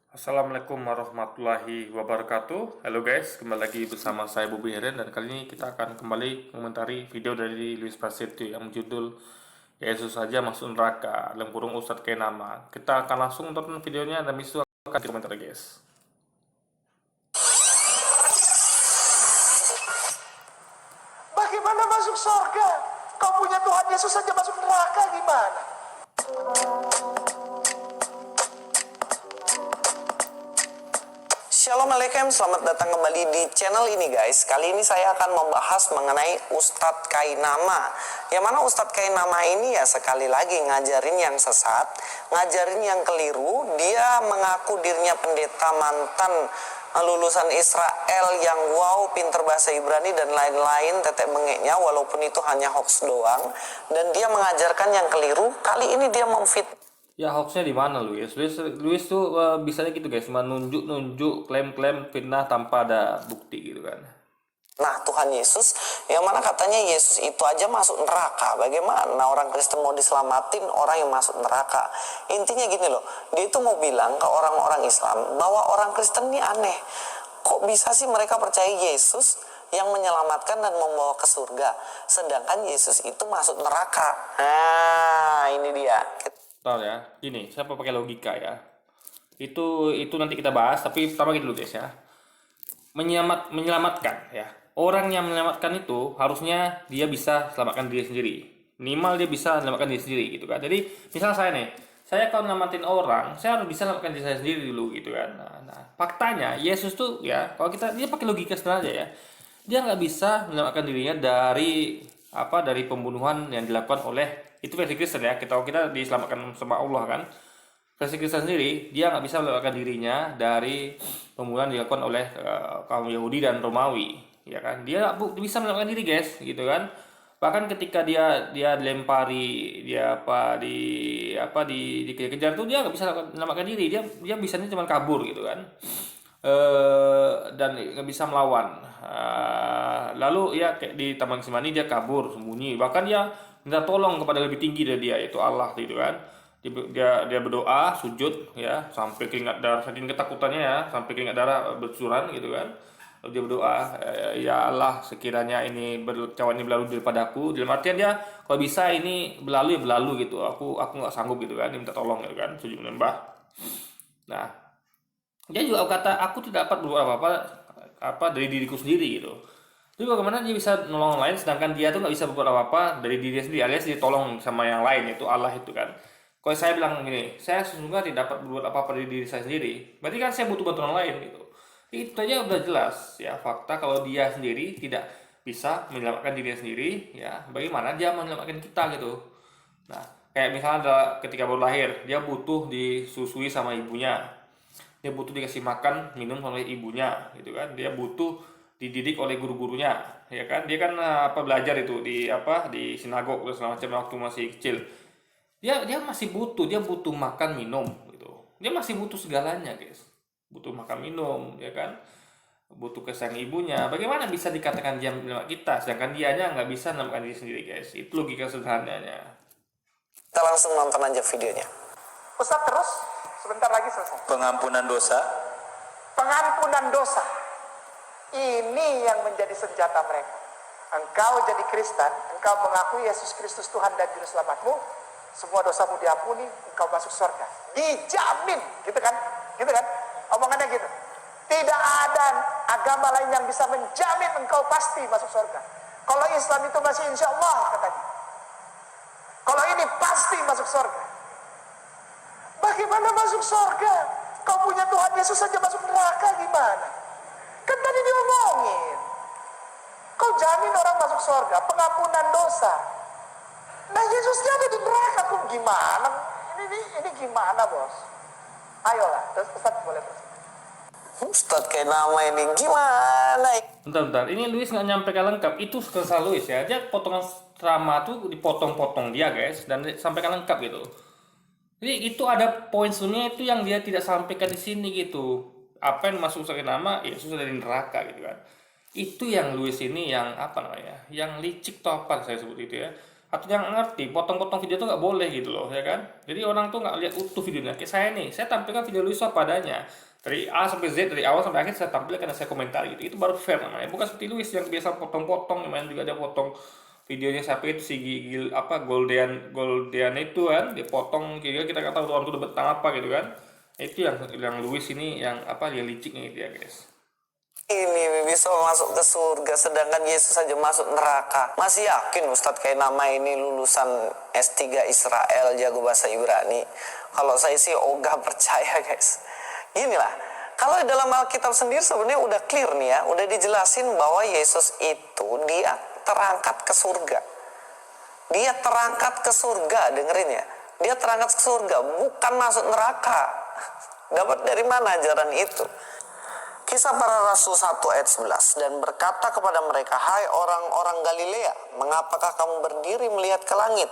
Assalamualaikum warahmatullahi wabarakatuh. Halo guys, kembali lagi bersama saya Bobi Heren dan kali ini kita akan kembali mengomentari video dari Luis Prasetyo yang berjudul Yesus saja masuk neraka dalam kurung Ustadz Kainama. Kita akan langsung tonton videonya dan itu akan komentar guys. Bagaimana masuk surga? Kau punya Tuhan Yesus saja masuk neraka gimana? Shalom Alaikum, selamat datang kembali di channel ini guys. Kali ini saya akan membahas mengenai Ustadz Kainama. Yang mana Ustadz Kainama ini ya sekali lagi ngajarin yang sesat, ngajarin yang keliru. Dia mengaku dirinya pendeta mantan lulusan Israel yang wow pinter bahasa Ibrani dan lain-lain tetek bengeknya, walaupun itu hanya hoax doang. Dan dia mengajarkan yang keliru. Kali ini dia Ya hoaxnya di mana Luis? Luis tuh bisanya gitu guys, menunjuk klaim-klaim fitnah tanpa ada bukti gitu kan. Nah, Tuhan Yesus, yang mana katanya Yesus itu aja masuk neraka. Bagaimana orang Kristen mau diselamatin orang yang masuk neraka? Intinya gini loh, dia itu mau bilang ke orang-orang Islam bahwa orang Kristen ini aneh. Kok bisa sih mereka percaya Yesus yang menyelamatkan dan membawa ke surga, sedangkan Yesus itu masuk neraka? Nah, ini dia. Bentar ya, gini, saya pakai logika ya. Itu nanti kita bahas, tapi pertama gitu dulu guys ya. Menyelamatkan ya. Orang yang menyelamatkan itu harusnya dia bisa selamatkan diri sendiri. Minimal dia bisa selamatkan diri sendiri gitu kan. Jadi misal saya nih, saya kalau nyelamatin orang, saya harus bisa selamatkan diri saya sendiri dulu gitu kan. Nah, faktanya Yesus tuh ya, kalau dia pakai logika sederhana aja ya, dia nggak bisa menyelamatkan dirinya dari pembunuhan yang dilakukan oleh itu versi Kristen ya. Kita diselamatkan sama Allah kan. Versi Kristen sendiri, dia nggak bisa menyelamatkan dirinya dari pembunuhan dilakukan oleh kaum Yahudi dan Romawi, ya kan? Dia nggak bisa menyelamatkan diri, guys, gitu kan? Bahkan ketika dia dilempari, dikejar-kejar tuh dia nggak bisa menyelamatkan diri. Dia bisanya cuma kabur gitu kan. Dan nggak bisa melawan. Lalu ya kayak di Taman Semani dia kabur sembunyi. Bahkan dia minta tolong kepada lebih tinggi dari dia, yaitu Allah gitu kan. Dia berdoa sujud ya sampai keringat darah, saking ketakutannya ya sampai keringat darah bercucuran gitu kan. Lalu dia berdoa, ya Allah sekiranya cawan ini berlalu daripadaku, dalam artian dia kalau bisa ini berlalu ya berlalu gitu, aku nggak sanggup gitu kan. Dia minta tolong gitu kan, sujud menyembah. Nah, dia juga kata aku tidak dapat berbuat apa dari diriku sendiri gitu. Jadi bagaimana dia bisa nolong orang lain sedangkan dia tuh nggak bisa berbuat apa-apa dari diri sendiri, alias ditolong sama yang lain, yaitu Allah itu kan. Kalau saya bilang gini, saya sesungguhnya tidak dapat berbuat apa-apa dari diri saya sendiri, berarti kan saya butuh bantuan orang lain gitu. Itu aja udah jelas ya fakta kalau dia sendiri tidak bisa menyelamatkan dirinya sendiri, ya bagaimana dia menyelamatkan kita gitu. Nah, kayak misalnya ketika baru lahir, dia butuh disusui sama ibunya, dia butuh dikasih makan minum oleh ibunya gitu kan, dia butuh dididik oleh guru-gurunya ya kan. Dia kan belajar itu di sinagog dan segala macam waktu masih kecil. Dia masih butuh, dia butuh makan minum gitu, dia masih butuh segalanya guys, butuh makan minum ya kan, butuh kesayang ibunya. Bagaimana bisa dikatakan dia menyelamatkan kita sedangkan dianya nggak bisa menyelamatkan diri sendiri guys? Itu logika sederhananya. Kita langsung nonton aja videonya. Ustaz terus, sebentar lagi selesai. Pengampunan dosa. Pengampunan dosa. Ini yang menjadi senjata mereka. Engkau jadi Kristen, engkau mengakui Yesus Kristus Tuhan dan Juru Selamatmu, semua dosamu diampuni, engkau masuk surga. Dijamin, gitu kan? Gitu kan? Omongannya gitu. Tidak ada agama lain yang bisa menjamin engkau pasti masuk surga. Kalau Islam itu masih insya Allah katanya. Kalau ini pasti masuk surga. Bagaimana masuk surga? Kau punya Tuhan Yesus saja masuk neraka gimana? Kan tadi diomongin. Kau jamin orang masuk surga, pengampunan dosa. Nah Yesusnya ada di neraka, kok gimana? Ini gimana bos? Ayolah, Ustaz boleh terus. Ustaz kayak nama ini gimana? Bentar, ini Luis nggak nyampe lengkap. Itu kesalahan Luis ya. Dia potongan ceramah tuh dipotong-potong dia guys dan sampaikan lengkap gitu. Jadi itu ada poin sebenarnya itu yang dia tidak sampaikan di sini gitu. Apa yang masuk sebagai nama Yesus ada di neraka gitu kan. Itu yang Luis ini yang apa namanya? Yang licik topan saya sebut itu ya. atau yang nggak ngerti, potong-potong video tuh nggak boleh gitu loh, ya kan? Jadi orang tuh nggak lihat utuh videonya. Kayak saya nih, saya tampilkan video Luis apa adanya. Dari A sampai Z, dari awal sampai akhir saya tampilkan dan saya komentar gitu. Itu baru fair namanya. Bukan seperti Luis yang biasa potong-potong, yang main juga ada potong videonya siapa itu si Gigil apa Goldean itu kan, dia potong kira kita nggak tahu orang itu udah betang apa gitu kan. Itu yang Luis ini yang apa dia liciknya itu ya guys. Ini bisa masuk ke surga sedangkan Yesus saja masuk neraka. Masih yakin Ustadz kayak nama ini lulusan S3 Israel jago bahasa Ibrani? Kalau saya sih ogah percaya guys. Gini lah, kalau di dalam Alkitab sendiri sebenarnya udah clear nih ya, udah dijelasin bahwa Yesus itu dia terangkat ke surga. Dia terangkat ke surga, dengerin ya. Dia terangkat ke surga, bukan masuk neraka. Dapat dari mana ajaran itu? Kisah Para Rasul 1 ayat 11, dan berkata kepada mereka, hai orang-orang Galilea, mengapakah kamu berdiri melihat ke langit?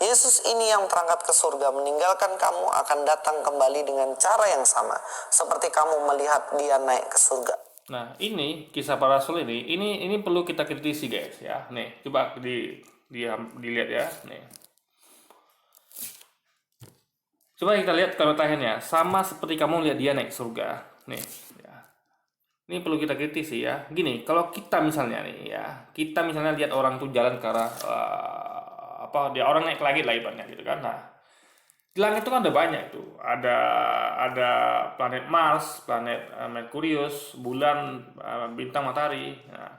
Yesus ini yang terangkat ke surga, meninggalkan kamu akan datang kembali dengan cara yang sama, seperti kamu melihat dia naik ke surga. Nah, ini kisah para rasul ini perlu kita kritisi guys ya. Nih, coba dilihat ya, nih. Coba kita lihat komentarannya, sama seperti kamu lihat dia naik surga. Nih, ya. Ini perlu kita kritisi ya. Gini, kalau kita misalnya nih ya, kita misalnya lihat orang tuh jalan ke arah apa dia orang naik ke langit lah ibaratnya gitu kan. Nah, di langit itu kan ada banyak tuh. Ada planet Mars, planet Merkurius, bulan, bintang matahari. Nah,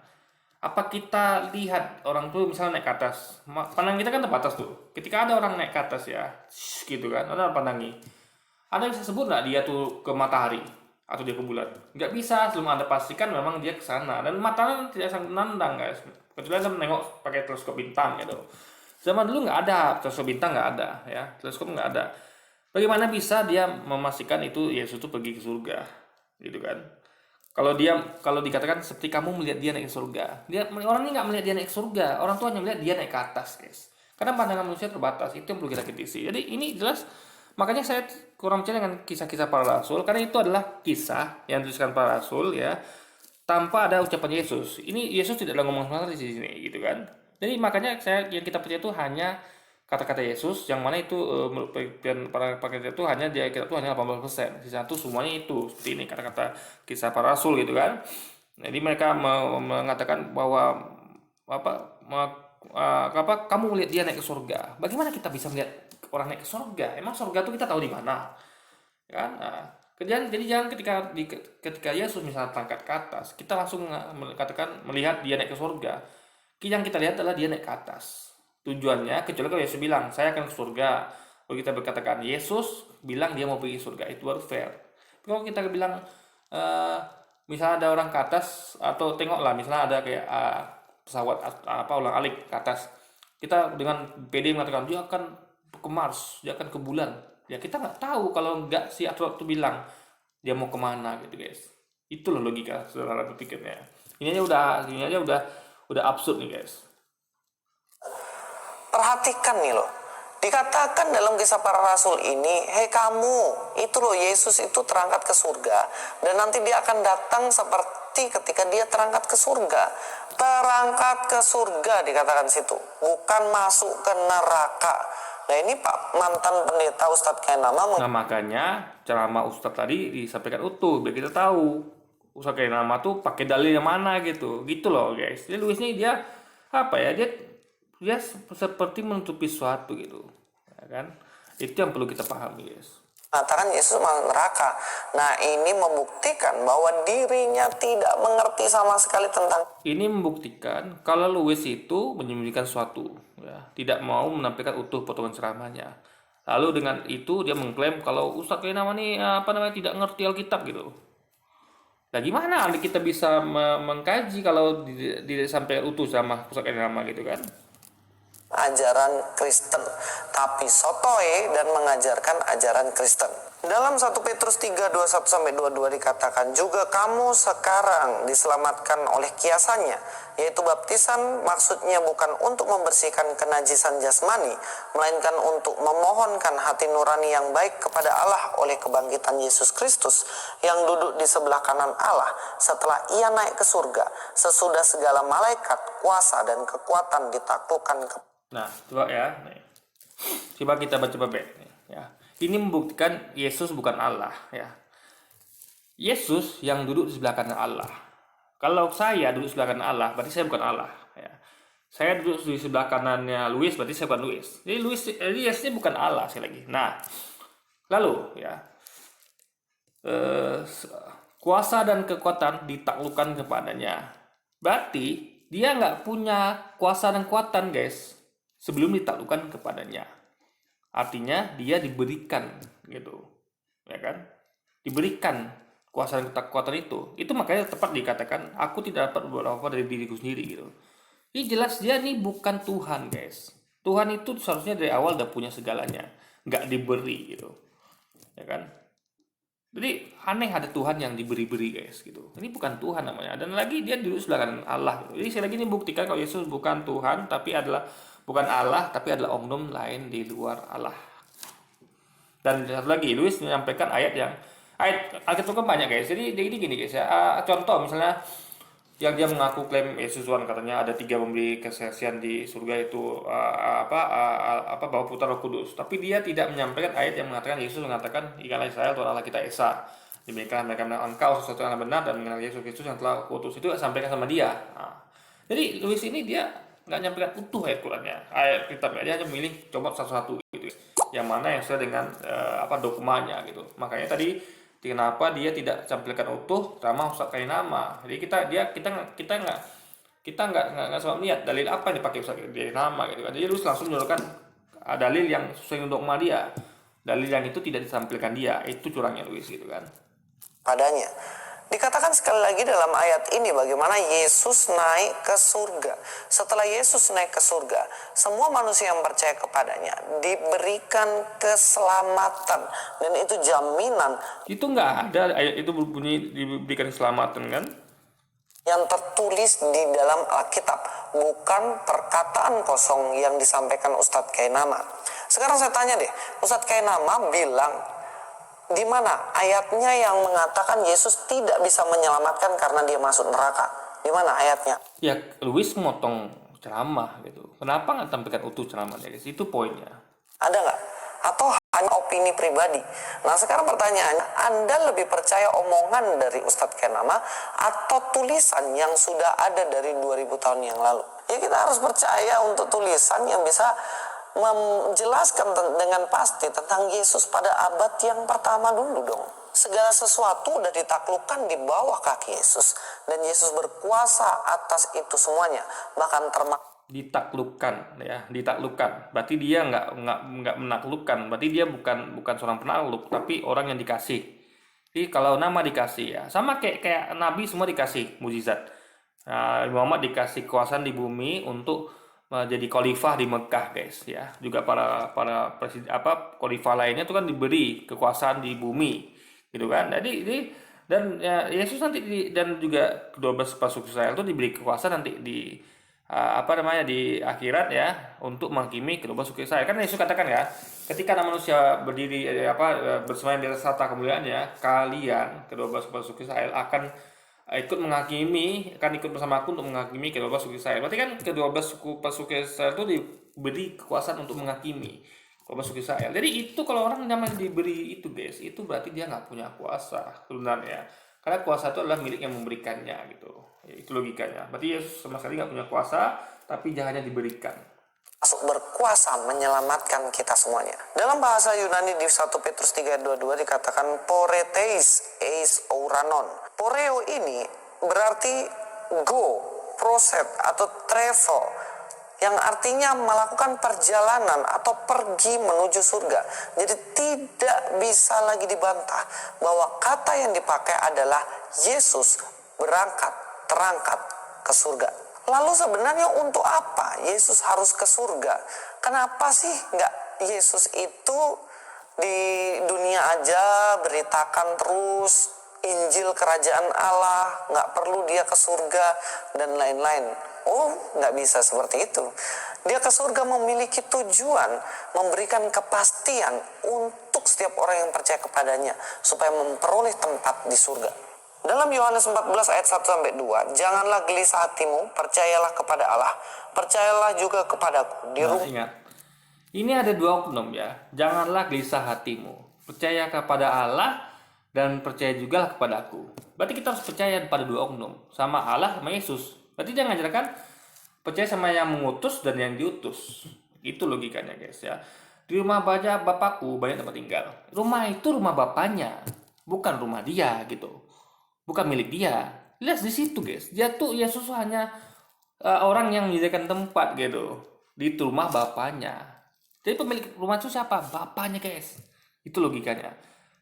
apa kita lihat orang tuh misalnya naik ke atas? Pandang kita kan terbatas tuh. Ketika ada orang naik ke atas ya, gitu kan, ada pandangi. Anda bisa sebut nggak dia tuh ke matahari atau dia ke bulan? Nggak bisa, sebelum Anda pastikan memang dia ke sana. Dan matanya tidak sangat menandang guys. Kecuali Anda menengok pakai teleskop bintang gitu. Zaman dulu nggak ada teleskop bintang, nggak ada ya, teleskop nggak ada. Bagaimana bisa dia memastikan itu Yesus itu pergi ke surga, gitu kan? Kalau dikatakan seperti kamu melihat dia naik ke surga, orang ini nggak melihat dia naik ke surga, orang tuanya melihat dia naik ke atas guys. Karena pandangan manusia terbatas, itu yang perlu kita kritisi. Jadi ini jelas. Makanya saya kurang percaya dengan kisah-kisah para rasul, karena itu adalah kisah yang dituliskan para rasul ya, tanpa ada ucapan Yesus. Ini Yesus tidak ada ngomong sama sekali di sini, gitu kan? Jadi makanya yang kita percaya itu hanya kata-kata Yesus, yang mana itu para pakaian itu hanya dia kira itu hanya 80%. Sisa itu semuanya itu seperti ini kata-kata kisah para rasul gitu kan. Jadi mereka mengatakan bahwa kamu melihat dia naik ke surga. Bagaimana kita bisa melihat orang naik ke surga? Emang surga itu kita tahu di mana? Kan? Nah, jadi jangan ketika Yesus misalnya terangkat ke atas, kita langsung katakan melihat dia naik ke surga. Yang kita lihat adalah dia naik ke atas. Tujuannya, kecuali kalau Yesus bilang, saya akan ke surga. Kalau kita berkatakan, Yesus bilang dia mau pergi ke surga, itu baru fair. Kalau kita bilang, misalnya ada orang ke atas, atau tengoklah, misalnya ada kayak pesawat ulang-alik ke atas. Kita dengan PD mengatakan, dia akan ke Mars, dia akan ke bulan. Ya kita nggak tahu kalau nggak si astronot itu bilang, dia mau kemana gitu guys. Itu loh logika saudara berpikirnya. Ini aja udah absurd nih guys. Perhatikan nih loh, dikatakan dalam kisah para rasul ini, hei kamu, itu loh Yesus itu terangkat ke surga, dan nanti dia akan datang seperti ketika dia terangkat ke surga. Terangkat ke surga dikatakan situ, bukan masuk ke neraka. Nah ini Pak mantan pendeta Ustadz Kainama. Nah makanya ceramah Ustadz tadi disampaikan utuh biar kita tahu Ustadz Kainama tuh pakai dalil yang mana gitu loh guys. Jadi Luisnya dia apa ya, dia seperti menutupi sesuatu gitu ya kan. Itu yang perlu kita pahami guys. Mengatakan Yesus masuk neraka. Nah ini membuktikan bahwa dirinya tidak mengerti sama sekali tentang. Ini membuktikan kalau Luis itu menyembunyikan sesuatu ya, tidak mau menampilkan utuh potongan ceramahnya. Lalu dengan itu dia mengklaim kalau Ustadz Kainama nih tidak ngerti Alkitab gitu. Nah gimana kita bisa mengkaji kalau disampaikan utuh sama Ustadz Kainama gitu kan? Ajaran Kristen, tapi sotoy dan mengajarkan ajaran Kristen. Dalam 1 Petrus 3:21-22 dikatakan, juga kamu sekarang diselamatkan oleh kiasannya, yaitu baptisan, maksudnya bukan untuk membersihkan kenajisan jasmani, melainkan untuk memohonkan hati nurani yang baik kepada Allah oleh kebangkitan Yesus Kristus yang duduk di sebelah kanan Allah setelah ia naik ke surga, sesudah segala malaikat, kuasa dan kekuatan ditaklukkan Nah, coba ya. Nih. Coba kita baca bab ya. Ini membuktikan Yesus bukan Allah ya. Yesus yang duduk di sebelah kanan Allah. Kalau saya duduk di sebelah kanan Allah, berarti saya bukan Allah ya. Saya duduk di sebelah kanannya Louis, berarti saya bukan Louis. Jadi Yesus ini bukan Allah sekali lagi. Nah, lalu ya, kuasa dan kekuatan ditaklukkan kepadanya. Berarti dia nggak punya kuasa dan kekuatan, guys, sebelum ditaklukkan kepadanya. Artinya dia diberikan gitu, ya kan? Diberikan kuasa dan kekuatan itu. Itu makanya tepat dikatakan, aku tidak dapat berbuat apa dari diriku sendiri gitu. Ini jelas dia nih bukan Tuhan, guys. Tuhan itu seharusnya dari awal udah punya segalanya, nggak diberi gitu, ya kan? Jadi aneh ada Tuhan yang diberi-beri, guys gitu. Ini bukan Tuhan namanya. Dan lagi dia duduk sebelah kanan Allah gitu. Jadi saya lagi ini buktikan kalau Yesus bukan Tuhan, tapi adalah bukan Allah, tapi adalah oknum lain di luar Allah. Dan satu lagi, Louis menyampaikan ayat itu kan banyak, guys. Jadi gini guys ya. Contoh misalnya yang dia mengaku klaim Yesus Tuhan, katanya ada 3 pemberi kesaksian di surga itu Bapa Putra Roh Kudus. Tapi dia tidak menyampaikan ayat yang mengatakan Yesus mengatakan ikanlah Israel Tuhan Allah kita Esa. Demikian mereka mengenal engkau sesuatu yang benar dan mengenal Yesus Kristus yang telah kuutus. Itu sampaikan sama dia. Nah, jadi Louis ini dia nggak nyampaikan utuh ayat Qurannya, ayat kitabnya. Dia hanya memilih comot satu-satu gitu. Yang mana yang sesuai dengan dokumennya gitu. Makanya tadi kenapa dia tidak tampilkan utuh sama Ustaz Kainama. Jadi kita nggak sempat lihat dalil apa yang dipakai Ustaz Kainama gitu kan. Jadi lu langsung menurunkan dalil yang sesuai dengan dogma dia. Dalil yang itu tidak ditampilkan dia, itu curangnya Louis gitu kan. Padanya. Dikatakan sekali lagi dalam ayat ini bagaimana Yesus naik ke surga. Setelah Yesus naik ke surga, semua manusia yang percaya kepadanya diberikan keselamatan. Dan itu jaminan. Itu nggak ada ayat itu berbunyi diberikan keselamatan kan? Yang tertulis di dalam Alkitab, bukan perkataan kosong yang disampaikan Ustadz Kainama. Sekarang saya tanya deh, Ustadz Kainama bilang di mana ayatnya yang mengatakan Yesus tidak bisa menyelamatkan karena dia masuk neraka? Di mana ayatnya? Ya, Louis motong ceramah gitu. Kenapa nggak tampilkan utuh ceramahnya, guys? Itu poinnya. Ada nggak? Atau hanya opini pribadi? Nah sekarang pertanyaannya, Anda lebih percaya omongan dari Ustadz Kainama atau tulisan yang sudah ada dari 2000 tahun yang lalu? Ya kita harus percaya untuk tulisan yang bisa menjelaskan dengan pasti tentang Yesus pada abad yang pertama dulu dong. Segala sesuatu udah ditaklukkan di bawah kaki Yesus. Dan Yesus berkuasa atas itu semuanya. Bahkan Ditaklukkan ya, ditaklukkan. Berarti dia nggak menaklukkan. Berarti dia bukan seorang penakluk, tapi orang yang dikasih. Jadi kalau nama dikasih ya, sama kayak Nabi semua dikasih mukjizat. Nah, Muhammad dikasih kekuasaan di bumi untuk jadi khalifah di Mekah, guys ya. Juga para presiden khalifah lainnya itu kan diberi kekuasaan di bumi gitu kan. Jadi dan ya, Yesus nanti dan juga kedua belas pasukan Israel itu diberi kekuasaan nanti di di akhirat ya, untuk menghakimi kedua belas suku Israel. Kan Yesus katakan ya, ketika anak manusia berdiri bersemayam di atas tahta kemuliaannya, kalian kedua belas suku Israel akan ikut bersama aku untuk menghakimi kedua belas suku Israel. Berarti kan kedua belas suku Israel itu diberi kekuasaan untuk menghakimi kedua belas suku Israel. Jadi itu kalau orang namanya diberi itu, guys, itu berarti dia nggak punya kuasa sebenarnya. Karena kuasa itu adalah milik yang memberikannya gitu. Ya, itu logikanya. Berarti Yesus sama sekali nggak punya kuasa, tapi dia hanya diberikan. berkuasa menyelamatkan kita semuanya. Dalam bahasa Yunani di 1 Petrus 3:22 dikatakan poreteis eis ouranon. Poreo ini berarti go, proset atau travel, yang artinya melakukan perjalanan atau pergi menuju surga. Jadi tidak bisa lagi dibantah bahwa kata yang dipakai adalah Yesus terangkat ke surga. Lalu sebenarnya untuk apa Yesus harus ke surga? Kenapa sih nggak Yesus itu di dunia aja beritakan terus Injil kerajaan Allah, nggak perlu dia ke surga dan lain-lain? Oh, nggak bisa seperti itu. Dia ke surga memiliki tujuan, memberikan kepastian untuk setiap orang yang percaya kepadanya supaya memperoleh tempat di surga. Dalam Yohanes 14 ayat 1 sampai 2, janganlah gelisah hatimu, percayalah kepada Allah, percayalah juga kepadaku. Nah, ingat. Ini ada dua oknum ya. Janganlah gelisah hatimu. Percaya kepada Allah dan percaya juga kepadaku. Berarti kita harus percaya pada dua oknum, sama Allah sama Yesus. Berarti dia ngajarkan percaya sama yang mengutus dan yang diutus. Itu logikanya guys ya. Di rumah baca bapakku banyak tempat tinggal. Rumah itu rumah bapaknya, bukan rumah dia gitu. Bukan milik dia. Lihat di situ guys. Dia tuh Yesus hanya orang yang menyediakan tempat gitu di rumah bapaknya. Jadi pemilik rumah itu siapa? Bapaknya guys. Itu logikanya.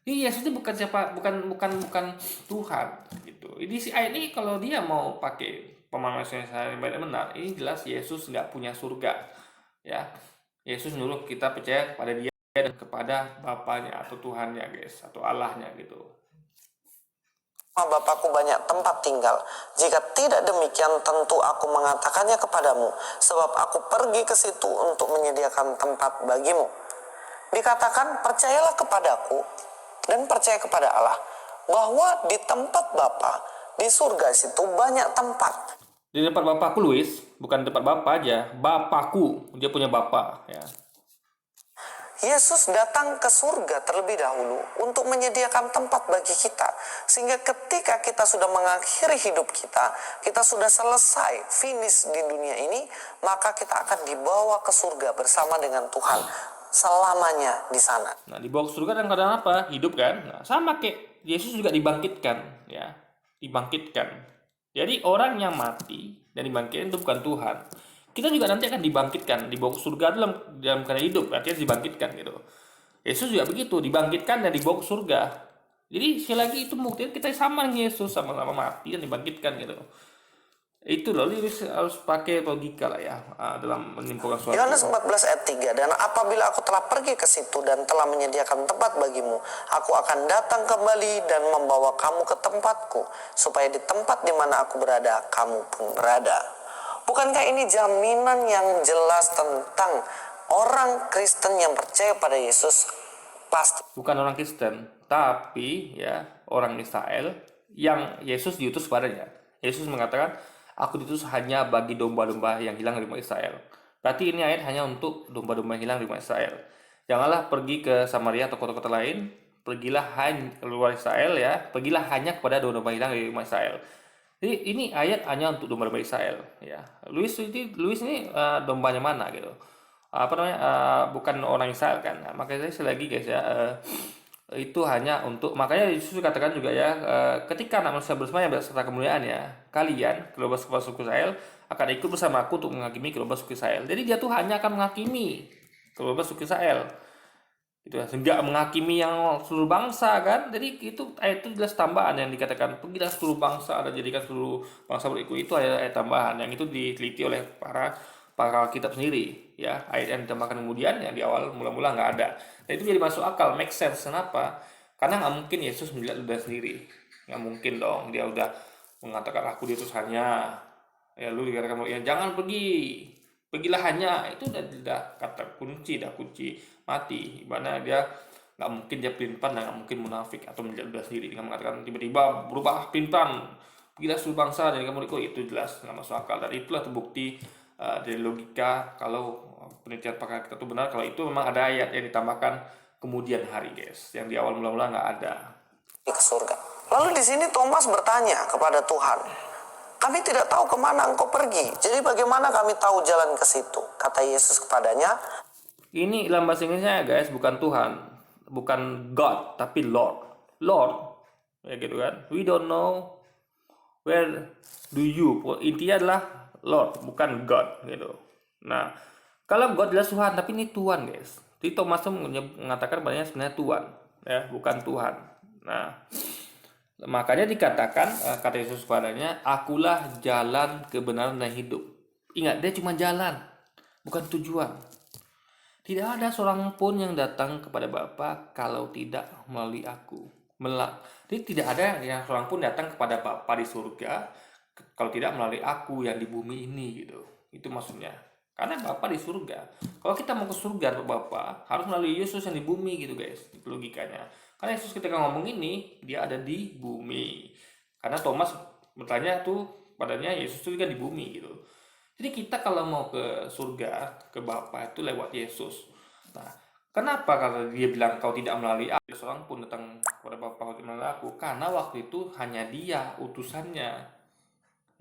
Ini Yesus itu bukan siapa, bukan Tuhan gitu. Ini si ayat ini kalau dia mau pakai pemahaman saya benar, ini jelas Yesus nggak punya surga. Ya, Yesus nyuruh kita percaya kepada Dia dan kepada Bapaknya atau Tuhannya guys, atau Allahnya gitu. Bapakku banyak tempat tinggal. Jika tidak demikian, tentu aku mengatakannya kepadamu, sebab aku pergi ke situ untuk menyediakan tempat bagimu. Dikatakan, percayalah kepadaku dan percaya kepada Allah, bahwa di tempat Bapa, di surga situ banyak tempat. Di tempat Bapakku, Luis, bukan tempat Bapak aja, Bapakku, dia punya Bapak ya. Yesus datang ke surga terlebih dahulu untuk menyediakan tempat bagi kita. Sehingga ketika kita sudah mengakhiri hidup kita, kita sudah selesai, finish di dunia ini, maka kita akan dibawa ke surga bersama dengan Tuhan selamanya di sana. Nah, dibawa ke surga dan keadaan apa? Hidup kan? Nah, sama kayak Yesus juga dibangkitkan ya. Dibangkitkan. Jadi orang yang mati dan dibangkitkan itu bukan Tuhan. Kita juga nanti akan dibangkitkan, dibawa ke surga dalam keadaan hidup, artinya dibangkitkan gitu. Yesus juga begitu, dibangkitkan dan dibawa ke surga. Jadi sekali lagi itu buktinya kita sama dengan Yesus, sama-sama mati dan dibangkitkan gitu. Itu loh, harus pakai logika lah ya dalam menyimpulkan suatu. Yohanes 14 ayat 3, dan apabila aku telah pergi ke situ dan telah menyediakan tempat bagimu, aku akan datang kembali dan membawa kamu ke tempatku, supaya di tempat di mana aku berada, kamu pun berada. Bukankah ini jaminan yang jelas tentang orang Kristen yang percaya pada Yesus pasti? Bukan orang Kristen, tapi ya orang Israel yang Yesus diutus kepadanya. Yesus mengatakan, aku diutus hanya bagi domba-domba yang hilang dari umat Israel. Berarti ini ayat hanya untuk domba-domba yang hilang dari umat Israel. Janganlah pergi ke Samaria atau kota-kota lain, pergilah hanya keluar Israel ya, pergilah hanya kepada domba-domba hilang dari umat Israel. Jadi ini ayat hanya untuk domba-domba Israel ya. Luis ini dombanya mana gitu. Apa namanya? Bukan orang Israel kan. Nah, makanya saya lagi guys ya, itu hanya untuk, makanya Yesus katakan juga ya, ketika anak manusia bersemayam beserta kemuliaan ya, kalian keluarga suku Israel akan ikut bersama aku untuk menghakimi keluarga suku Israel. Jadi dia tuh hanya akan menghakimi keluarga suku Israel. Itu ya, enggak menghakimi yang seluruh bangsa kan. Jadi itu ayat itu jelas tambahan yang dikatakan pergilah seluruh bangsa dan jadikan seluruh bangsa berikut. Itu ayat tambahan yang itu diteliti oleh para kitab sendiri ya. Ayat yang ditambahkan kemudian yang di awal mula-mula nggak ada. Nah itu jadi masuk akal, make sense. Kenapa? Karena nggak mungkin Yesus melihat ludah sendiri, nggak mungkin dong dia udah mengatakan aku diutus hanya ya, lu dikatakan ya jangan pergi, pergilah hanya, itu udah kata kunci, mati. Ibaratnya dia nggak mungkin dia pelin-pelan dan nggak mungkin munafik atau menjaga sendiri dengan mengatakan tiba-tiba berubah pelin-pelan pergilah seluruh bangsa dan kamu itu jelas nggak masuk akal. Dan itulah terbukti dari logika kalau penelitian pakar kita itu benar, kalau itu memang ada ayat yang ditambahkan kemudian hari guys, yang di awal mula-mula nggak ada. Ke surga. Lalu di sini Thomas bertanya kepada Tuhan, kami tidak tahu kemana engkau pergi, jadi bagaimana kami tahu jalan ke situ? Kata Yesus kepadanya, ini dalam bahasa Inggrisnya guys, bukan Tuhan, bukan God, tapi Lord. Lord, ya gitu kan. We don't know where do you. Intinya adalah Lord, bukan God gitu. Nah, kalau God jelas Tuhan, tapi ini Tuhan guys. Jadi Thomas mengatakan bahwa sebenarnya Tuhan, ya bukan Tuhan. Nah, makanya dikatakan kata Yesus padanya, akulah jalan kebenaran dan hidup. Ingat, dia cuma jalan, bukan tujuan. Tidak ada seorang pun yang datang kepada Bapa kalau tidak melalui aku. Jadi tidak ada yang seorang pun datang kepada Bapa di surga kalau tidak melalui aku yang di bumi ini gitu. Itu maksudnya. Karena Bapa di surga. Kalau kita mau ke surga Bapa harus melalui Yesus yang di bumi gitu guys. Itu logikanya. Karena Yesus ketika ngomong ini dia ada di bumi. Karena Thomas bertanya tuh padanya Yesus itu kan di bumi gitu. Jadi kita kalau mau ke surga, ke Bapa itu lewat Yesus. Nah, kenapa kalau dia bilang kau tidak melalui aku, seorang pun datang kepada Bapa untuk melalui aku? Karena waktu itu hanya dia utusannya,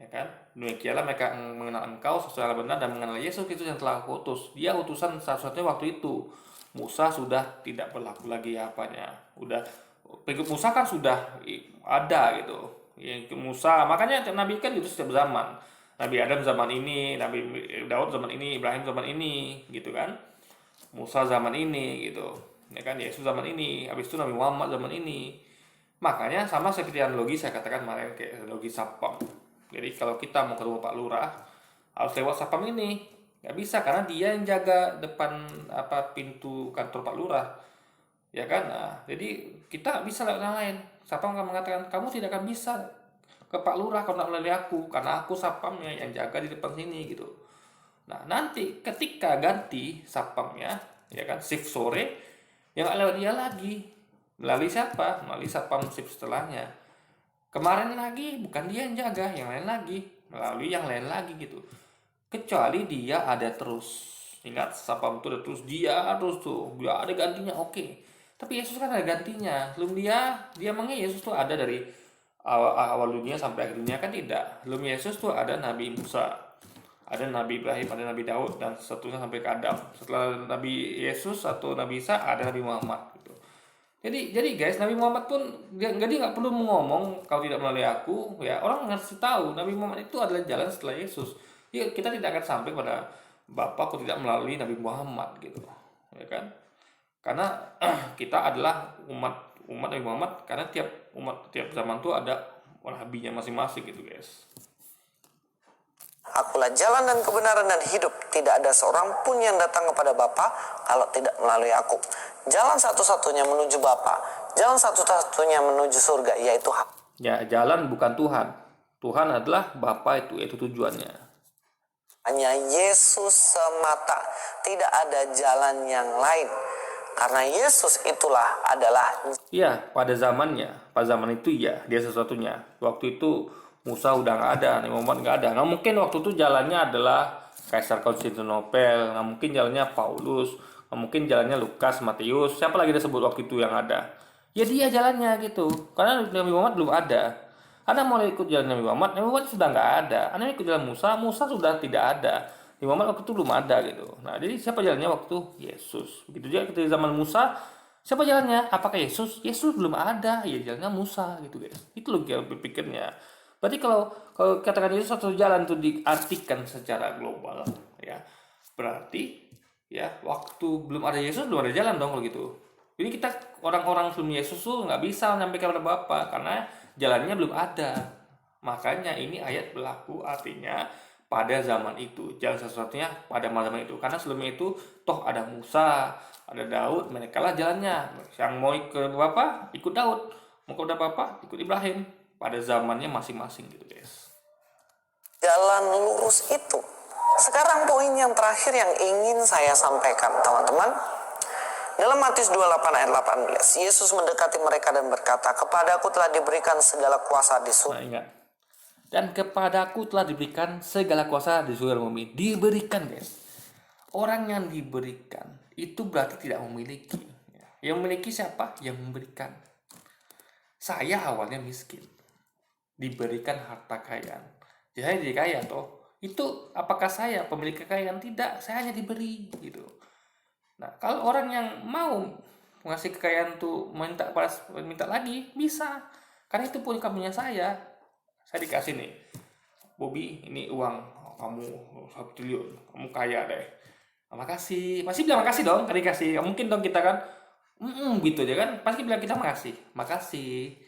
ya kan? Demikianlah mereka mengenal engkau secara benar dan mengenal Yesus Kristus yang telah aku utus. Dia utusan satu-satunya waktu itu. Musa sudah tidak berlaku lagi apanya. Udah pengikut Musa kan sudah ada gitu. Ya, Musa, makanya Nabi kan itu setiap zaman. Nabi Adam zaman ini, Nabi Daud zaman ini, Ibrahim zaman ini, gitu kan. Musa zaman ini gitu. Ya kan, Yesus zaman ini, habis itu Nabi Muhammad zaman ini. Makanya sama seperti analogi saya katakan kemarin kayak analogi sapam. Jadi kalau kita mau ke rumah Pak Lurah harus lewat sapam ini. Nggak bisa karena dia yang jaga depan pintu kantor Pak Lurah. Ya kan? Nah, jadi kita bisa lewat yang lain. Sapam akan mengatakan kamu tidak akan bisa ke Pak Lurah kalau tidak melalui aku karena aku sapamnya yang jaga di depan sini gitu. Nah, nanti ketika ganti sapamnya, ya kan, shift sore, yang nggak lewat dia lagi. Melalui siapa? Melalui sapam shift setelahnya. Kemarin lagi bukan dia yang jaga, yang lain lagi. Melalui yang lain lagi gitu. Kecuali dia ada terus. Ingat, sapam itu ada terus, dia terus tuh. Gak ada gantinya, oke. Tapi Yesus kan ada gantinya. Belum dia emangnya Yesus tuh ada dari awal dunia sampai akhir dunia kan tidak. Belum Yesus tuh ada Nabi Musa, ada Nabi Ibrahim, ada Nabi Daud, dan seterusnya sampai ke Adam. Setelah Nabi Yesus atau Nabi Isa ada Nabi Muhammad gitu. Jadi guys, Nabi Muhammad pun dia nggak perlu ngomong kalau tidak melalui aku, ya orang ngasih tahu Nabi Muhammad itu adalah jalan setelah Yesus. Ya, kita tidak akan sampai pada Bapa kalau tidak melalui Nabi Muhammad gitu, ya kan? Karena kita adalah umat Nabi Muhammad karena tiap zaman tuh ada nabinya masing-masing gitu guys. Akulah jalan dan kebenaran dan hidup. Tidak ada seorang pun yang datang kepada Bapa kalau tidak melalui aku. Jalan satu-satunya menuju Bapa, jalan satu-satunya menuju surga, yaitu Ya, jalan bukan Tuhan. Tuhan adalah Bapa, itu tujuannya. hanya Yesus semata. Tidak ada jalan yang lain. Karena Yesus itulah adalah. Iya, pada zaman itu ya, dia sesuatunya. Waktu itu Musa udah nggak ada, Nabi Muhammad nggak ada. Nggak mungkin waktu itu jalannya adalah Kaisar Konstantinopel, nggak mungkin jalannya Paulus, nggak mungkin jalannya Lukas, Matius, siapa lagi disebut waktu itu yang ada. Ya dia jalannya gitu, karena Nabi Muhammad belum ada. Anda mau ikut jalan Nabi Muhammad sudah nggak ada. Anda ikut jalan Musa sudah tidak ada. Nabi Muhammad waktu itu belum ada gitu. Nah, jadi siapa jalannya waktu Yesus? Begitu juga ketika zaman Musa, siapa jalannya? Apakah Yesus? Yesus belum ada, ya jalannya Musa gitu guys. Itu logika berpikirnya. Berarti kalau katakan Yesus satu jalan itu diartikan secara global, ya berarti ya waktu belum ada Yesus belum ada jalan dong kalau gitu. Jadi kita orang-orang sebelum Yesus tuh nggak bisa sampai kepada Bapa karena jalannya belum ada. Makanya ini ayat berlaku artinya pada zaman itu, jalan satu-satunya pada zaman itu. Karena sebelumnya itu toh ada Musa, ada Daud, mereka lah jalannya. Yang mau ke Bapa ikut Daud, mau ke Bapa ikut Ibrahim. Pada zamannya masing-masing gitu guys. Jalan lurus itu. Sekarang poin yang terakhir yang ingin saya sampaikan teman-teman. Dalam Matius 28 ayat 18, Yesus mendekati mereka dan berkata, "Kepadaku telah diberikan segala kuasa di surga." Nah, ingat. Dan kepadaku telah diberikan segala kuasa di surga dan bumi. Diberikan guys. Orang yang diberikan itu berarti tidak memiliki. Yang memiliki siapa? Yang memberikan. Saya awalnya miskin, diberikan harta kekayaan. Jadi saya jadi kaya toh. Itu apakah saya pemilik kekayaan? Tidak, saya hanya diberi gitu. Nah, kalau orang yang mau ngasih kekayaan tuh minta lagi bisa. Karena itu pun punya saya. Saya dikasih nih, Bobby, ini uang kamu 1 triliun, kamu kaya deh. Nah, makasih, masih bilang makasih dong, kan dikasih. Mungkin dong kita kan, gitu aja kan, pasti bilang kita makasih. Makasih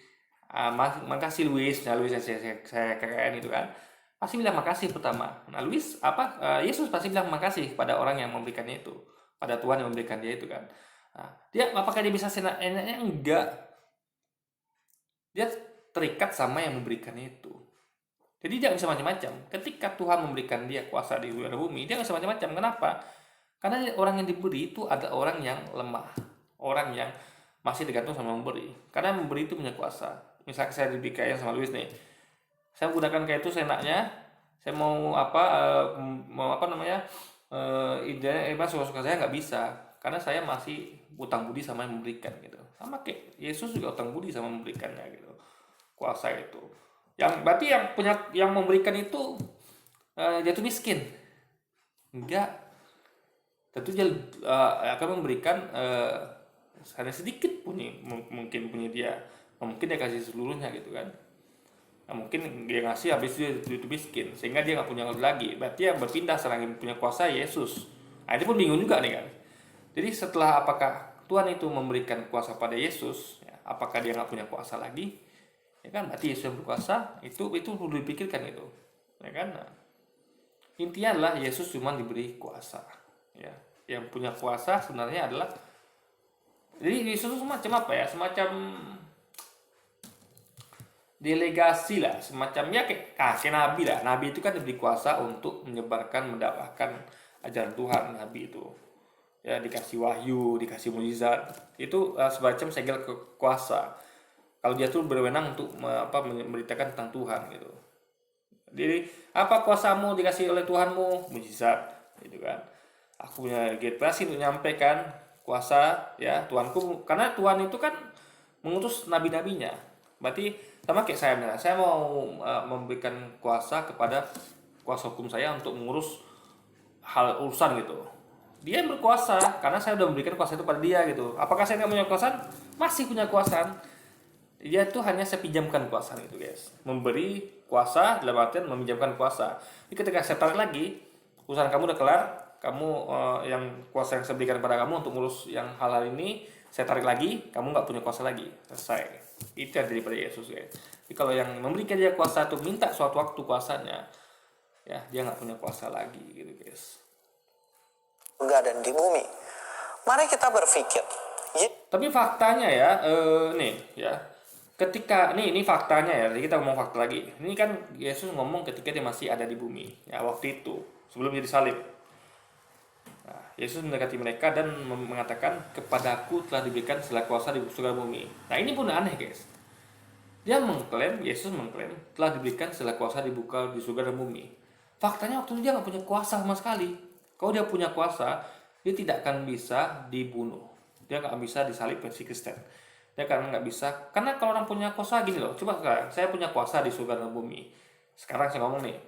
Luis, nah Luis saya kekayaan itu kan, pasti bilang makasih pertama. Nah Luis Yesus pasti bilang makasih pada orang yang memberikannya itu, pada Tuhan yang memberikan dia itu kan. Nah, dia apakah dia bisa enaknya? Enggak. Dia terikat sama yang memberikannya itu. Jadi dia nggak bisa macam-macam. Ketika Tuhan memberikan dia kuasa di surga dan bumi, dia nggak bisa macam-macam. Kenapa? Karena orang yang diberi itu adalah orang yang lemah, orang yang masih tergantung sama memberi. Karena memberi itu punya kuasa. Misalnya saya diberi kaya sama Luis nih, Saya gunakan kayak itu seenaknya. Saya mau apa mau apa namanya ide suka-suka saya nggak bisa, karena saya masih utang budi sama yang memberikan gitu. Sama kayak Yesus juga utang budi sama memberikannya gitu. Kuasa itu. Yang berarti yang memberikan itu jatuh miskin. Enggak, tentu dia akan memberikan hanya sedikit punya, mungkin punya dia, mungkin dia kasih seluruhnya gitu kan. Nah, mungkin dia ngasih habis itu miskin sehingga dia nggak punya lagi, berarti yang berpindah sekarang punya kuasa Yesus. Nah, itu pun bingung juga nih kan. Jadi setelah apakah Tuhan itu memberikan kuasa pada Yesus, ya, apakah dia nggak punya kuasa lagi, ya kan? Berarti Yesus yang berkuasa, itu perlu dipikirkan itu, ya kan? Nah, intinya adalah Yesus cuma diberi kuasa, ya. Yang punya kuasa sebenarnya adalah, jadi Yesus itu semacam apa ya, semacam delegasi lah, semacamnya kayak nabi lah. Nabi itu kan diberi kuasa untuk menyebarkan, mendakwahkan ajaran Tuhan. Nabi itu ya dikasih wahyu, dikasih mukjizat, itu semacam segel kuasa. Kalau dia tuh berwenang untuk memberitakan tentang Tuhan gitu. Jadi apa kuasamu dikasih oleh Tuhanmu? Mukjizat gitu kan. Aku punya generasi untuk menyampaikan kuasa ya Tuhanku, karena Tuhan itu kan mengutus nabi-nabinya. Berarti sama kayak saya mau memberikan kuasa kepada kuasa hukum saya untuk mengurus hal urusan gitu. Dia berkuasa karena saya udah memberikan kuasa itu pada dia gitu. Apakah saya nggak punya kuasa? Masih punya kuasa. Dia tuh hanya saya pinjamkan kuasa itu guys. Memberi kuasa dalam artian meminjamkan kuasa. Jadi ketika saya tarik lagi, urusan kamu udah kelar, kamu yang kuasa yang saya berikan pada kamu untuk ngurus yang hal-hal ini, saya tarik lagi, kamu nggak punya kuasa lagi. Selesai. Itu yang daripada Yesus guys. Jadi kalau yang memberikan dia kuasa itu minta suatu waktu kuasanya, ya dia nggak punya kuasa lagi gitu guys. Surga dan di bumi. Mari kita berpikir. Tapi faktanya ya, nih ya, ketika ini faktanya ya, jadi kita ngomong fakta lagi. Ini kan Yesus ngomong ketika dia masih ada di bumi, ya waktu itu sebelum dia disalib. Nah, Yesus mendekati mereka dan mengatakan, kepadaku telah diberikan segala kuasa di surga dan bumi. Nah ini pun aneh guys. Yesus mengklaim telah diberikan segala kuasa di surga dan bumi. Faktanya waktu itu dia nggak punya kuasa sama sekali. Kalau dia punya kuasa, dia tidak akan bisa dibunuh. Dia nggak bisa disalib versi Kristen. Dia karena nggak bisa. Karena kalau orang punya kuasa gini loh. Coba sekarang, saya punya kuasa di surga dan bumi. Sekarang saya ngomong nih,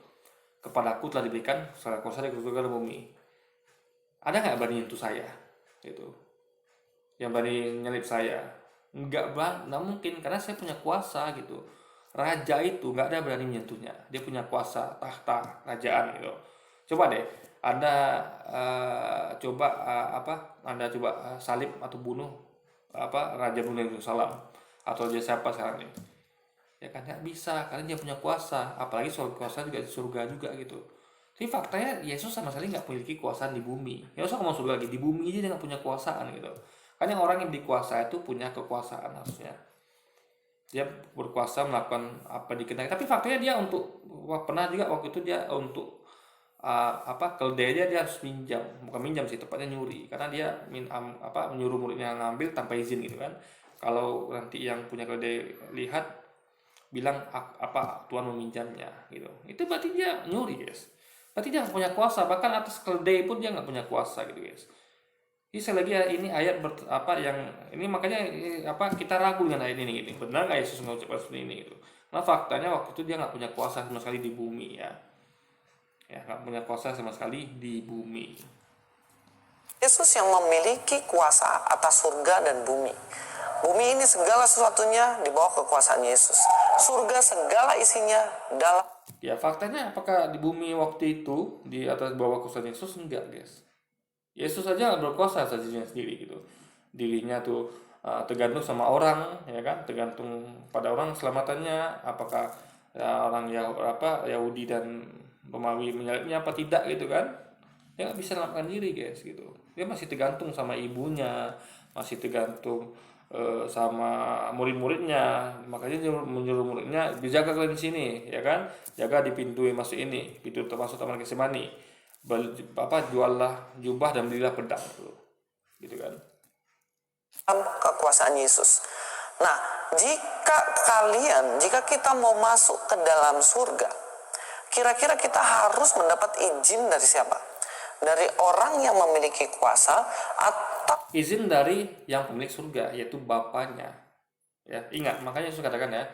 kepadaku telah diberikan segala kuasa di surga dan bumi. Ada nggak berani nyentuh saya? Gitu. Yang berani nyelip saya? Nggak mungkin, karena saya punya kuasa gitu. Raja itu nggak ada berani menyentuhnya. Dia punya kuasa tahta kerajaan gitu. Coba deh, Anda Anda coba salib atau bunuh Raja Brunei Darussalam atau Raja siapa sekarang ini. Ya kan nggak bisa, karena dia punya kuasa. Apalagi soal kuasa juga di surga juga gitu. Jadi faktanya Yesus sama sekali nggak memiliki kuasaan di bumi. Ya usah ngomong surga lagi, di bumi aja dia nggak punya kuasaan gitu. Karena orang yang dikuasa itu punya kekuasaan harusnya. Dia berkuasa melakukan apa dikehendaki. Tapi faktanya dia pernah juga waktu itu dia untuk keledai dia harus minjam, bukan minjam sih, tepatnya nyuri, karena dia menyuruh muridnya ngambil tanpa izin gitu kan. Kalau nanti yang punya keledai lihat bilang Tuhan meminjamnya gitu, itu berarti dia nyuri guys. Berarti dia nggak punya kuasa, bahkan atas keledai pun dia nggak punya kuasa gitu guys. Ini sekali lagi ya, ini ayat ini makanya kita ragu dengan ayat ini gitu. Benar nggak Yesus mengucapkan seperti ini gitu? Nah faktanya waktu itu dia nggak punya kuasa sama sekali di bumi ya. Ya nggak punya kuasa sama sekali di bumi. Yesus yang memiliki kuasa atas surga dan bumi. Bumi ini segala sesuatunya di bawah kekuasaan Yesus. Surga segala isinya dalam. Ya faktanya apakah di bumi waktu itu di atas bawah kekuasaan Yesus? Enggak guys. Yesus saja nggak berkuasa atas dirinya sendiri gitu. Dirinya tuh tergantung sama orang, ya kan? Tergantung pada orang selamatannya. Apakah orang Yahudi dan Romawi menyalibnya apa tidak gitu kan? Dia nggak bisa selamatkan diri guys gitu. Dia masih tergantung sama ibunya, masih tergantung sama murid-muridnya. Makanya dia menyuruh muridnya, dijaga kalian di sini, ya kan? Jaga di pintu yang masuk ini, pintu termasuk Taman Getsemani. Juallah jubah dan belilah pedang gitu kan. Kekuasaan Yesus. Nah, jika kita mau masuk ke dalam surga, kira-kira kita harus mendapat izin dari siapa? Dari orang yang memiliki kuasa atau Izin dari yang pemilik surga, yaitu Bapaknya. Ya, ingat, makanya Yesus katakan ya,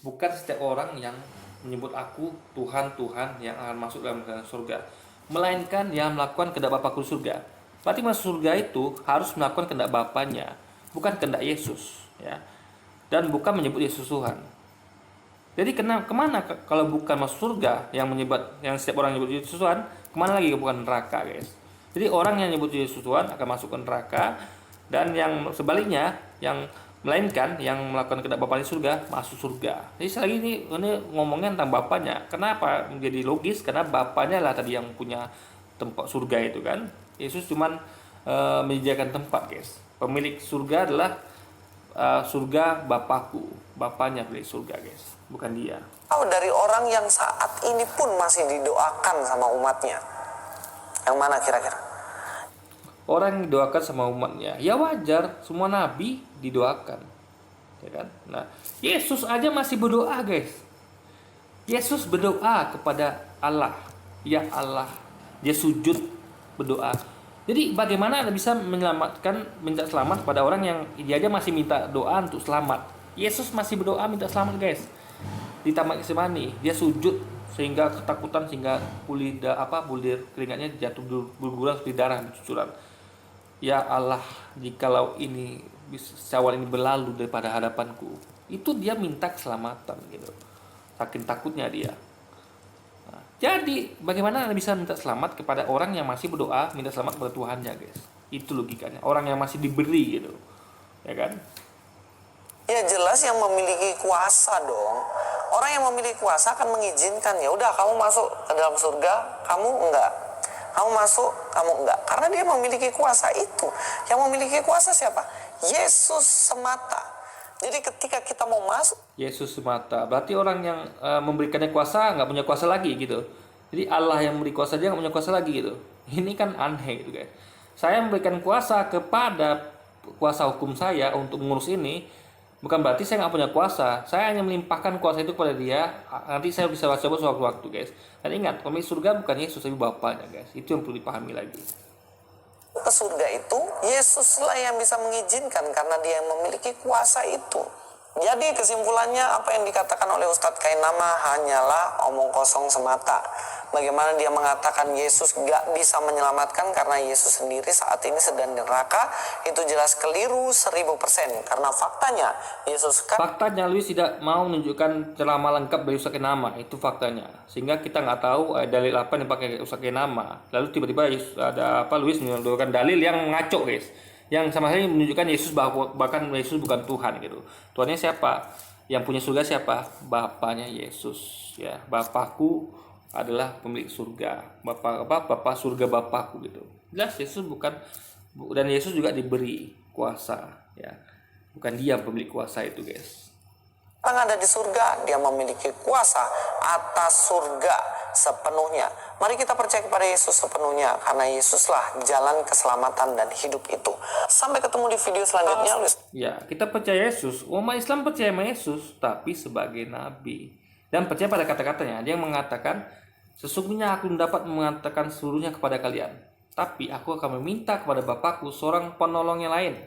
bukan setiap orang yang menyebut aku Tuhan, Tuhan yang akan masuk dalam surga, melainkan yang melakukan kehendak Bapakku di surga. Berarti masuk surga itu harus melakukan kehendak Bapaknya, bukan kehendak Yesus, ya. Dan bukan menyebut Yesus Tuhan. Jadi kemana kalau bukan masuk surga yang setiap orang menyebut Yesus Tuhan, kemana lagi bukan neraka, guys. Jadi orang yang menyebut Yesus Tuhan akan masuk ke neraka, dan yang sebaliknya melainkan yang melakukan kehendak Bapa di surga masuk surga. Jadi sekali ini ngomongnya tentang Bapaknya. Kenapa menjadi logis? Karena Bapaknya lah tadi yang punya tempat surga itu kan. Yesus cuman menyediakan tempat, guys. Pemilik surga adalah surga Bapakku. Bapaknya pemilik surga, guys, bukan dia. dari orang yang saat ini pun masih didoakan sama umatnya. Yang mana kira-kira? Orang yang didoakan sama umatnya, ya wajar, semua nabi didoakan, ya kan? Nah, Yesus aja masih berdoa, guys. Yesus berdoa kepada Allah, ya Allah, dia sujud berdoa. Jadi bagaimana Anda bisa minta selamat pada orang yang dia aja masih minta doa untuk selamat? Yesus masih berdoa minta selamat, guys. Di Taman Getsemani dia sujud sehingga ketakutan, sehingga bulir keringatnya jatuh berguguran seperti darah bercucuran. Ya Allah, jikalau ini cawan ini berlalu daripada hadapanku. Itu dia minta keselamatan gitu. Saking takutnya dia. Nah, jadi bagaimana Anda bisa minta selamat kepada orang yang masih berdoa minta selamat kepada Tuhannya, guys? Itu logikanya. Orang yang masih diberi gitu. Ya kan? Ya jelas yang memiliki kuasa dong. Orang yang memiliki kuasa akan mengizinkan, ya udah kamu masuk ke dalam surga, kamu enggak. Kamu masuk, kamu enggak. Karena dia memiliki kuasa itu. Yang memiliki kuasa siapa? Yesus semata. Jadi ketika kita mau masuk, Yesus semata. Berarti orang yang memberikannya kuasa nggak punya kuasa lagi gitu. Jadi Allah yang memberi kuasa dia nggak punya kuasa lagi gitu. Ini kan aneh gitu, guys. Saya memberikan kuasa kepada kuasa hukum saya untuk mengurus ini, bukan berarti saya nggak punya kuasa. Saya hanya melimpahkan kuasa itu kepada dia. Nanti saya bisa coba sewaktu-waktu, guys. Dan ingat, pemilik surga bukan Yesus, tapi Bapaknya, guys. Itu yang perlu dipahami lagi. ke surga itu, Yesuslah yang bisa mengizinkan karena dia yang memiliki kuasa itu. Jadi kesimpulannya apa yang dikatakan oleh Ustadz Kainama hanyalah omong kosong semata. Bagaimana dia mengatakan Yesus gak bisa menyelamatkan karena Yesus sendiri saat ini sedang di neraka, itu jelas keliru 1000%. Karena faktanya Yesus Faktanya Luis tidak mau menunjukkan ceramah lengkap dari Ustadz Kainama, itu faktanya. Sehingga kita nggak tahu dalil apa yang dipakai Ustadz Kainama. Lalu tiba-tiba ada Luis menunjukkan dalil yang ngaco, guys. Yang sama sekali menunjukkan Yesus bahkan Yesus bukan Tuhan gitu. Tuhannya siapa? Yang punya surga siapa? Bapaknya Yesus, ya. Bapakku adalah pemilik surga. Bapak surga Bapakku gitu. Jelas Yesus bukan, dan Yesus juga diberi kuasa, ya. Bukan dia pemilik kuasa itu, guys. orang ada di surga, dia memiliki kuasa atas surga sepenuhnya. Mari kita percaya kepada Yesus sepenuhnya, karena Yesuslah jalan keselamatan dan hidup itu. Sampai ketemu di video selanjutnya. Ya, kita percaya Yesus. Umat Islam percaya sama Yesus, tapi sebagai nabi. Dan percaya pada kata-katanya. Dia mengatakan, sesungguhnya aku dapat mengatakan seluruhnya kepada kalian. Tapi aku akan meminta kepada Bapakku seorang penolong yang lain,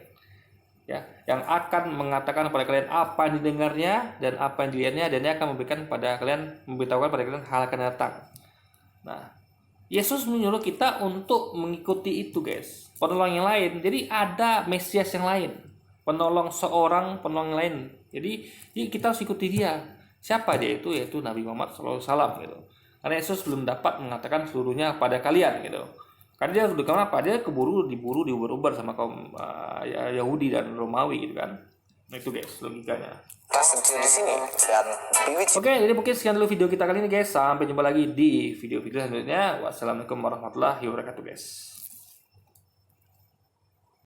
ya, yang akan mengatakan kepada kalian apa yang didengarnya dan apa yang dilihatnya, dan dia akan memberitahukan pada kalian hal akan datang. Nah, Yesus menyuruh kita untuk mengikuti itu, guys. Penolong yang lain. Jadi ada Mesias yang lain, seorang penolong yang lain. Jadi kita harus ikuti dia. Siapa dia itu? Yaitu Nabi Muhammad SAW gitu. Karena Yesus belum dapat mengatakan seluruhnya pada kalian gitu. Karena dia sudah kenapa? Dia diburu diubar-ubar sama kaum Yahudi dan Romawi gitu kan. Nah itu, guys, logikanya. Di sini dan Oke, jadi mungkin sekian dulu video kita kali ini, guys. Sampai jumpa lagi di video-video selanjutnya. Wassalamualaikum warahmatullahi wabarakatuh, guys.